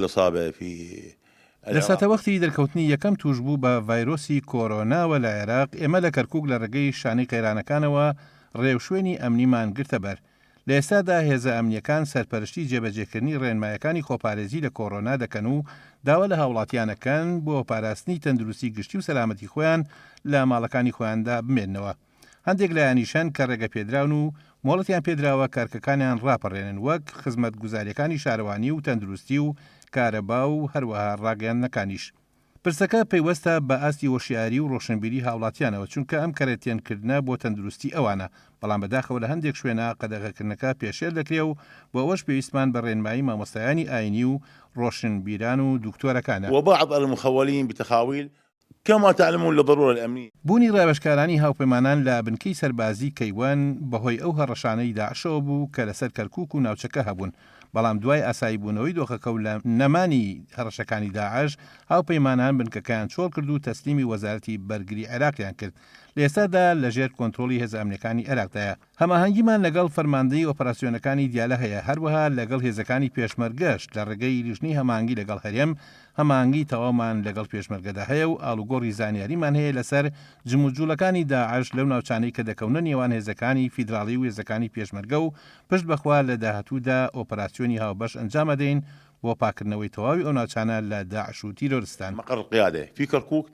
الإصابة في لە ساتەوەختی دەرکەوتنی یەکەم توشبوو بە ڤایرۆسی کۆرۆناوە لە عێراق ئێمە لە کەرکووک لە ڕێگەی شانەی قەیرانەکانەوە ڕێوشوێنی ئەمنیمان گرتە بەر. لە ئێستادا هێزە ئەمنیەکان سەرپەرشتی جێبەجێکردنی ڕێنمایەکانی خۆپارێزی لە کۆرۆنا دەکەن و داوا لە هاوڵاتیانەکەن بۆ پاراستنی تەندروستی گشتی و سەلامەتی خۆیان لە ماڵەکانی خۆیاندا بمێننەوە. هەندێک لایەنیشەن کە ڕێگە پێدراون و مۆڵەتیان پێدراوە کارکەکانیان ڕاپەڕێنن وەک خزمەت گوزاریەکانی شارەوانی و تەندروستی و کارەبا و هەروەها ڕاگەیاندنەکانیش. پرسەکە پەیوەستە بە ئاستی وەشیاری و ڕۆشنبیری هاوڵاتیانەوە چونکە ئەم کەرێتێنکردنە بۆ تەندروستی ئەوانە، بەڵام بەداخەوە لە هەندێک شوێنە قەدەغەکردنەکە پێشێل دەکرێ و بۆ ئەوەش پێویستمان بە ڕێنمایی مامۆستایانی ئاینی و ڕۆشنبیران و دوکتۆرەکانە. وبعض المخولين بتخاويل كما تعلمون للضرورة الأمنية. بوونی ڕاوێژکارانی هاوپەیمانان لە بنکەی سەربازی کەیوان بەهۆی ئەو هەڕەشانەی داعشەوە بوو کە لەسەر کەرکووک و ناوچەکە هەبوون، بەڵام دوای ئاسایی بوونەوەی دۆخەکە و لە نەمانی هەڕەشەکانی داعش هاوپەیمانان بنکەکەیان چۆڵ کرد و تەسلیمی وەزارەتی بەرگری عێراقیان کرد. لە ئێستادا لەژێر کۆنتڕۆڵی هێزە ئەمنیەکانی عێراقدایە. هەماهەنگیمان لەگەڵ فەرماندەی ئۆپەراسیۆنەکانی دیالە هەیە، هەروەها لەگەڵ هێزەکانی پێشمەرگەش لە ڕێگەی لیژنەی هەماهەنگی لەگەڵ هەرێم هەماهەنگی تەواومان لەگەڵ پێشمەرگەدا هەیە و ئاڵوگۆڕی زانیاریمان هەیە لەسەر جموجوولەکانی داعش لەو ناوچانەی کە دەکەونە نێوان هێزەکانی فیدراڵی و هێزەکانی پێشمەرگە و پشت بەخوا لە داهاتوودا ئۆپەراسیۆنی هاوبەش ئەنجام دەین بۆ پاکردنەوەی تەواوی ئەو ناوچانە لە داعش و تیرۆریستان. مقر القيادة في كركوك